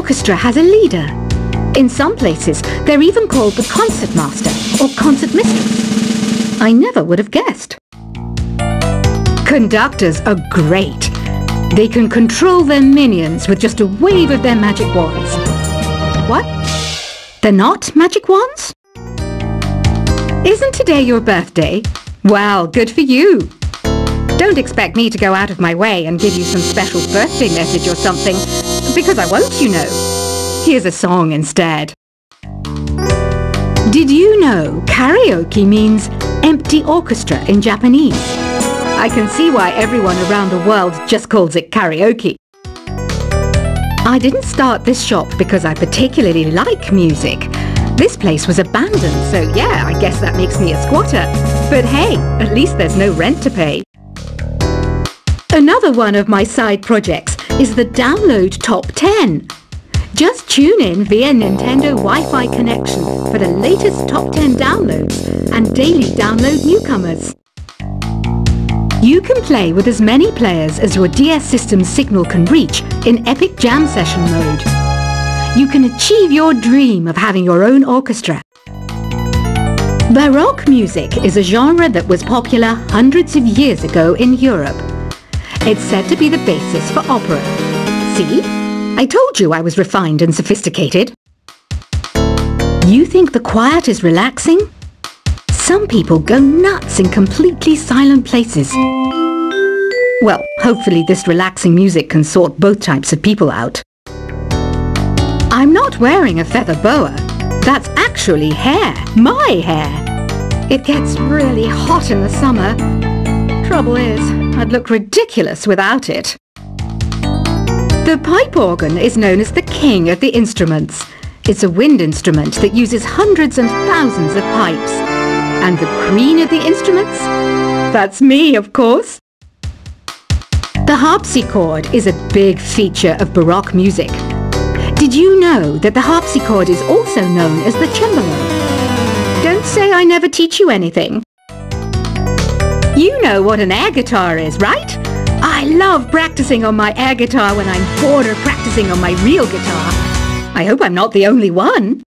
orchestra has a leader. In some places, they're even called the concertmaster or concertmistress. I never would have guessed. Conductors are great. They can control their minions with just a wave of their magic wands. What? They're not magic wands? Isn't today your birthday? Well, good for you. Don't expect me to go out of my way and give you some special birthday message or something, because I won't, you know. Here's a song instead. Did you know karaoke means empty orchestra in Japanese? I can see why everyone around the world just calls it karaoke. I didn't start this shop because I particularly like music. This place was abandoned, so yeah, I guess that makes me a squatter. But hey, at least there's no rent to pay. Another one of my side projects is the Download Top 10. Just tune in via Nintendo Wi-Fi connection for the latest Top 10 downloads and daily download newcomers. You can play with as many players as your DS system's signal can reach in Epic Jam Session mode. You can achieve your dream of having your own orchestra. Baroque music is a genre that was popular hundreds of years ago in Europe. It's said to be the basis for opera. See? I told you I was refined and sophisticated. You think the quiet is relaxing? Some people go nuts in completely silent places. Well, hopefully this relaxing music can sort both types of people out. I'm not wearing a feather boa. That's actually hair. My hair. It gets really hot in the summer. Trouble is, I'd look ridiculous without it. The pipe organ is known as the king of the instruments. It's a wind instrument that uses hundreds and thousands of pipes. And the queen of the instruments? That's me, of course. The harpsichord is a big feature of Baroque music. Did you know that the harpsichord is also known as the cembalo? Don't say I never teach you anything. You know what an air guitar is, right? I love practicing on my air guitar when I'm bored of practicing on my real guitar. I hope I'm not the only one.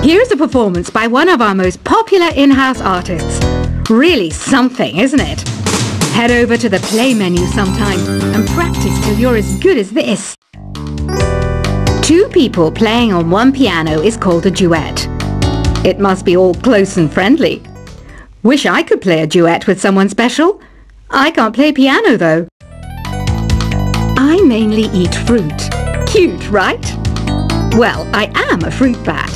Here's a performance by one of our most popular in-house artists. Really something, isn't it? Head over to the play menu sometime and practice till you're as good as this. Two people playing on one piano is called a duet. It must be all close and friendly. Wish I could play a duet with someone special. I can't play piano though. I mainly eat fruit. Cute, right? Well, I am a fruit bat.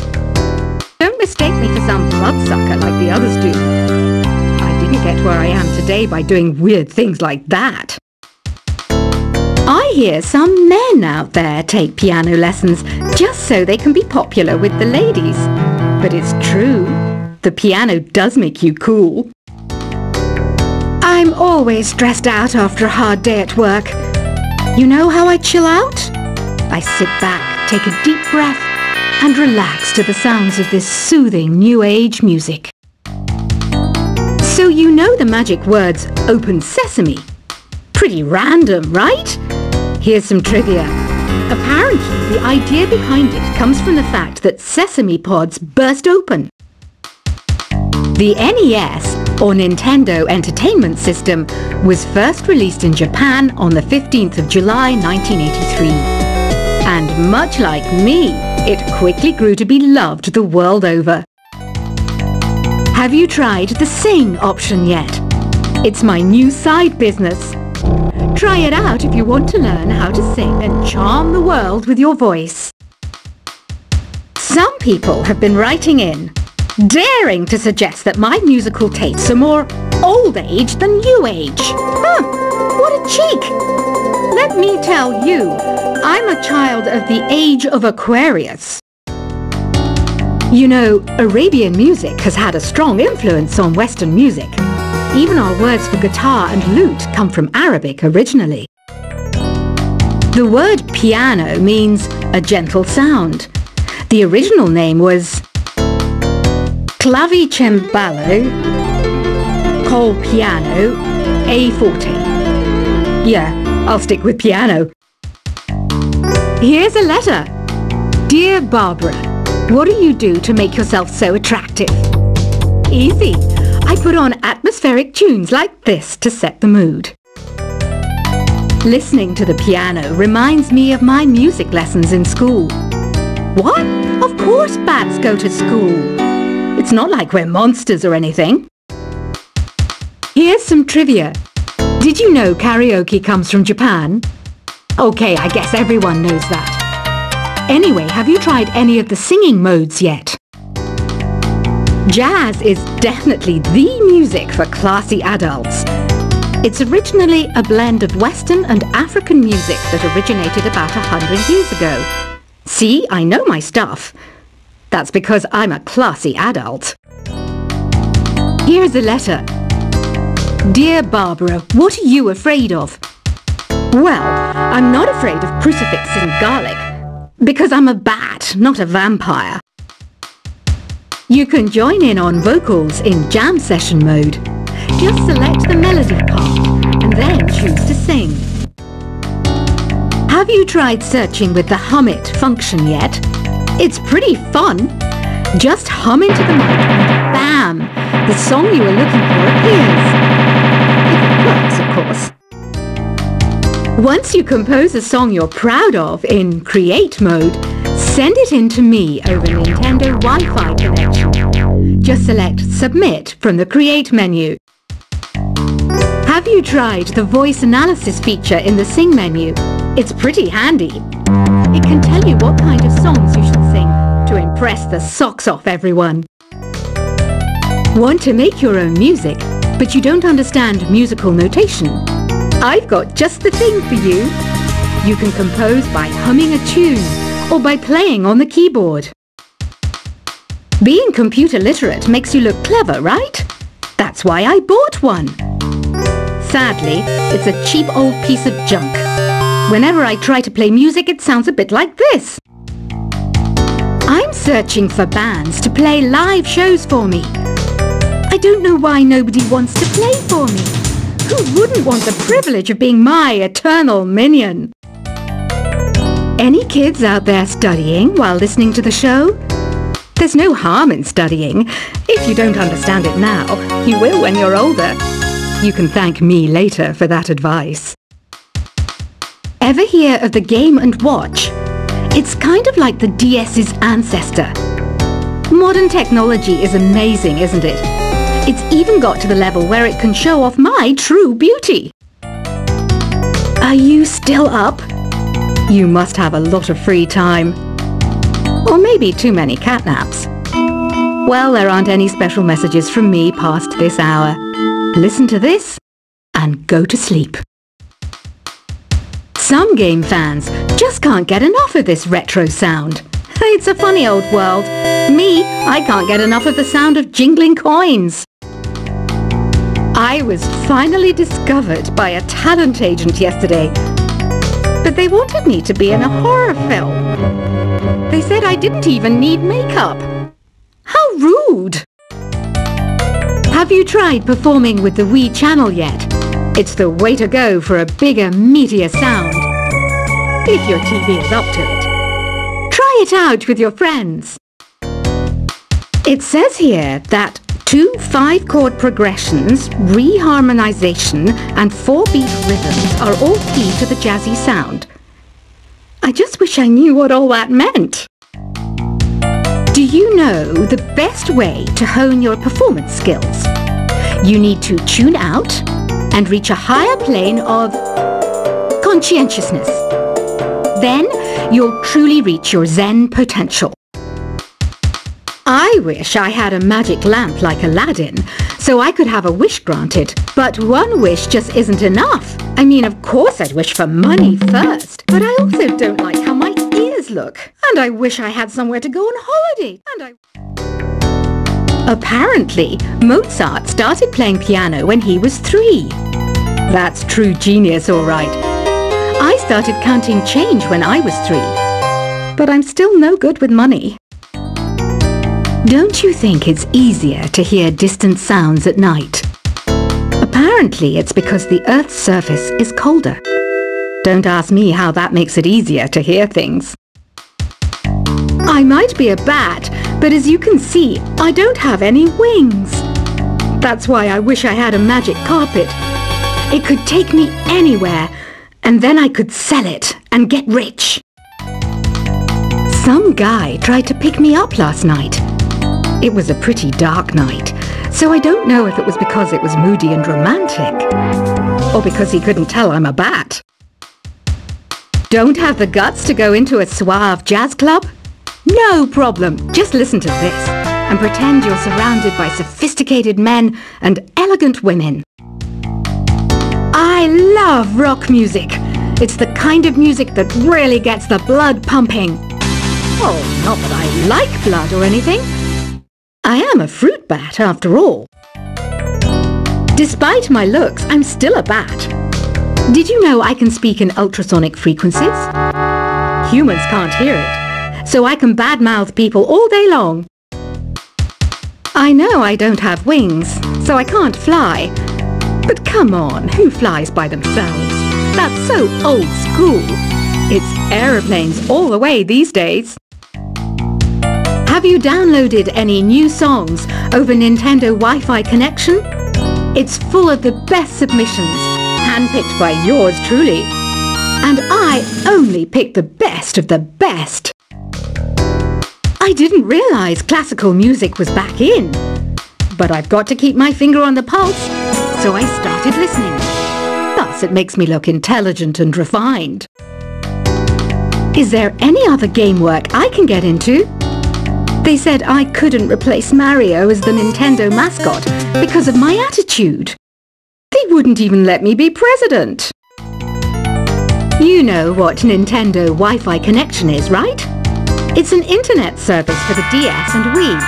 Don't mistake me for some bloodsucker like the others do. I didn't get where I am today by doing weird things like that. I hear some men out there take piano lessons just so they can be popular with the ladies. But it's true. The piano does make you cool. I'm always stressed out after a hard day at work. You know how I chill out? I sit back, take a deep breath, and relax to the sounds of this soothing new age music. So you know the magic words "open sesame." Pretty random, right? Here's some trivia. Apparently, the idea behind it comes from the fact that sesame pods burst open. The NES, or Nintendo Entertainment System, was first released in Japan on the 15th of July 1983. And much like me, it quickly grew to be loved the world over. Have you tried the Sing option yet? It's my new side business. Try it out if you want to learn how to sing and charm the world with your voice. Some people have been writing in, daring to suggest that my musical tastes are more old age than new age. Huh, what a cheek! Let me tell you, I'm a child of the age of Aquarius. You know, Arabian music has had a strong influence on Western music. Even our words for guitar and lute come from Arabic originally. The word piano means a gentle sound. The original name was clavicembalo col piano a forte. Yeah, I'll stick with piano. Here's a letter. Dear Barbara, what do you do to make yourself so attractive? Easy. I put on atmospheric tunes like this to set the mood. Listening to the piano reminds me of my music lessons in school. What? Of course bats go to school. It's not like we're monsters or anything. Here's some trivia. Did you know karaoke comes from Japan? Okay, I guess everyone knows that. Anyway, have you tried any of the singing modes yet? Jazz is definitely the music for classy adults. It's originally a blend of Western and African music that originated about 100 years ago. See, I know my stuff. That's because I'm a classy adult. Here's a letter. Dear Barbara, what are you afraid of? Well, I'm not afraid of crucifix and garlic, because I'm a bat, not a vampire. You can join in on vocals in jam session mode. Just select the melody part and then choose to sing. Have you tried searching with the Hum It function yet? It's pretty fun. Just hum into the mic and bam! The song you were looking for appears. If it works, of course. Once you compose a song you're proud of in Create mode, send it in to me over Nintendo Wi-Fi connection. Just select Submit from the Create menu. Have you tried the voice analysis feature in the Sing menu? It's pretty handy. It can tell you what kind of songs you should sing to impress the socks off everyone. Want to make your own music, but you don't understand musical notation? I've got just the thing for you. You can compose by humming a tune or by playing on the keyboard. Being computer literate makes you look clever, right? That's why I bought one. Sadly, it's a cheap old piece of junk. Whenever I try to play music, it sounds a bit like this. I'm searching for bands to play live shows for me. I don't know why nobody wants to play for me. Who wouldn't want the privilege of being my eternal minion? Any kids out there studying while listening to the show? There's no harm in studying. If you don't understand it now, you will when you're older. You can thank me later for that advice. Ever hear of the Game & Watch? It's kind of like the DS's ancestor. Modern technology is amazing, isn't it? It's even got to the level where it can show off my true beauty. Are you still up? You must have a lot of free time. Or maybe too many catnaps. Well, there aren't any special messages from me past this hour. Listen to this and go to sleep. Some game fans just can't get enough of this retro sound. It's a funny old world. Me, I can't get enough of the sound of jingling coins. I was finally discovered by a talent agent yesterday, but they wanted me to be in a horror film. They said I didn't even need makeup. How rude! Have you tried performing with the Wii channel yet? It's the way to go for a bigger, meatier sound. If your TV is up to it. Try it out with your friends. It says here that 2 5-chord progressions, reharmonization and 4-beat rhythms are all key to the jazzy sound. I just wish I knew what all that meant. Do you know the best way to hone your performance skills? You need to tune out and reach a higher plane of conscientiousness. Then you'll truly reach your Zen potential. I wish I had a magic lamp like Aladdin, so I could have a wish granted. But one wish just isn't enough. I mean, of course I'd wish for money first, but I also don't like how my ears look. And I wish I had somewhere to go on holiday. Apparently, Mozart started playing piano when he was 3. That's true genius, all right. I started counting change when I was 3. But I'm still no good with money. Don't you think it's easier to hear distant sounds at night? Apparently, it's because the Earth's surface is colder. Don't ask me how that makes it easier to hear things. I might be a bat, but as you can see, I don't have any wings. That's why I wish I had a magic carpet. It could take me anywhere, and then I could sell it and get rich. Some guy tried to pick me up last night. It was a pretty dark night, so I don't know if it was because it was moody and romantic, or because he couldn't tell I'm a bat. Don't have the guts to go into a suave jazz club? No problem, just listen to this and pretend you're surrounded by sophisticated men and elegant women. I love rock music. It's the kind of music that really gets the blood pumping. Oh, not that I like blood or anything. I am a fruit bat after all. Despite my looks, I'm still a bat. Did you know I can speak in ultrasonic frequencies? Humans can't hear it, so I can badmouth people all day long. I know I don't have wings, so I can't fly. But come on, who flies by themselves? That's so old school. It's aeroplanes all the way these days. Have you downloaded any new songs over Nintendo Wi-Fi connection? It's full of the best submissions, handpicked by yours truly. And I only pick the best of the best. I didn't realize classical music was back in. But I've got to keep my finger on the pulse, so I started listening. Thus, it makes me look intelligent and refined. Is there any other game work I can get into? They said I couldn't replace Mario as the Nintendo mascot because of my attitude. They wouldn't even let me be president. You know what Nintendo Wi-Fi connection is, right? It's an internet service for the DS and Wii,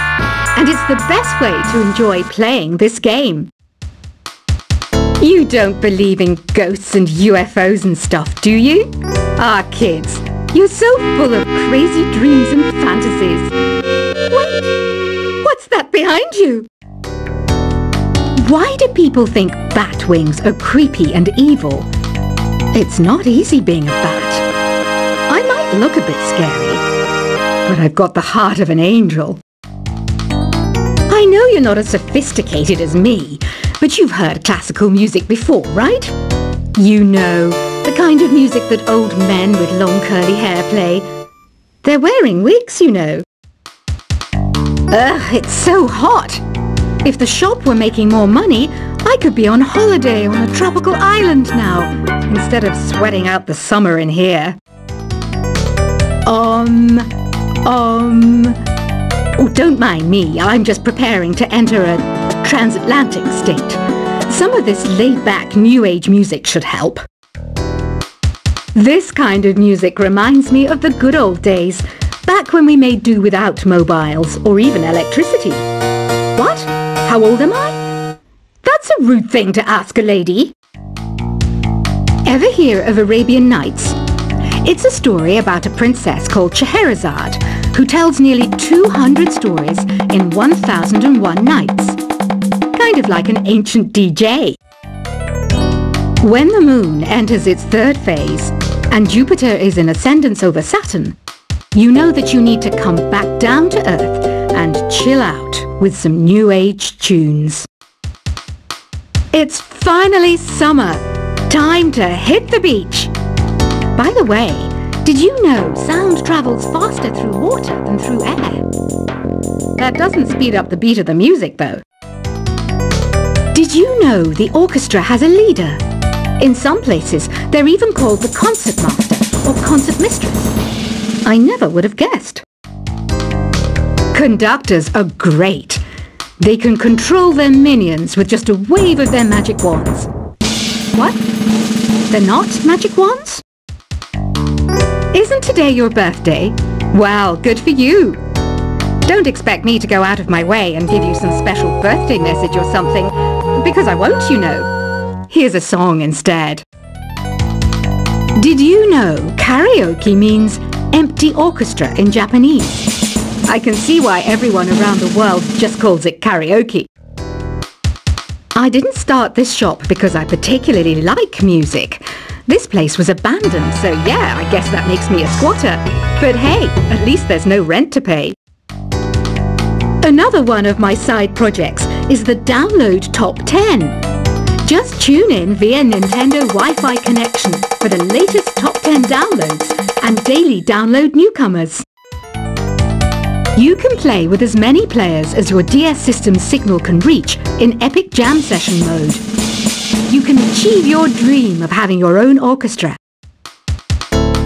and it's the best way to enjoy playing this game. You don't believe in ghosts and UFOs and stuff, do you? Ah, kids, you're so full of crazy dreams and fantasies. Wait, what's that behind you? Why do people think bat wings are creepy and evil? It's not easy being a bat. I might look a bit scary, but I've got the heart of an angel. I know you're not as sophisticated as me, but you've heard classical music before, right? You know, the kind of music that old men with long curly hair play. They're wearing wigs, you know. Ugh, it's so hot. If the shop were making more money, I could be on holiday on a tropical island now, instead of sweating out the summer in here. Oh, don't mind me. I'm just preparing to enter a transatlantic state. Some of this laid-back New Age music should help. This kind of music reminds me of the good old days, back when we made do without mobiles or even electricity. What? How old am I? That's a rude thing to ask a lady. Ever hear of Arabian Nights? It's a story about a princess called Scheherazade, who tells nearly 200 stories in 1001 nights. Kind of like an ancient DJ. When the moon enters its third phase, and Jupiter is in ascendance over Saturn, you know that you need to come back down to Earth and chill out with some New Age tunes. It's finally summer. Time to hit the beach. By the way, did you know sound travels faster through water than through air? That doesn't speed up the beat of the music, though. Did you know the orchestra has a leader? In some places, they're even called the concert master or concert mistress. I never would have guessed. Conductors are great. They can control their minions with just a wave of their magic wands. What? They're not magic wands? Isn't today your birthday? Well, good for you. Don't expect me to go out of my way and give you some special birthday message or something, because I won't, you know. Here's a song instead. Did you know karaoke means empty orchestra in Japanese? I can see why everyone around the world just calls it karaoke. I didn't start this shop because I particularly like music, This place was abandoned, so yeah, I guess that makes me a squatter. But hey, at least there's no rent to pay. Another one of my side projects is the Download Top 10. Just tune in via Nintendo Wi-Fi connection for the latest top 10 downloads and daily download newcomers. You can play with as many players as your DS system's signal can reach in Epic Jam Session mode. You can achieve your dream of having your own orchestra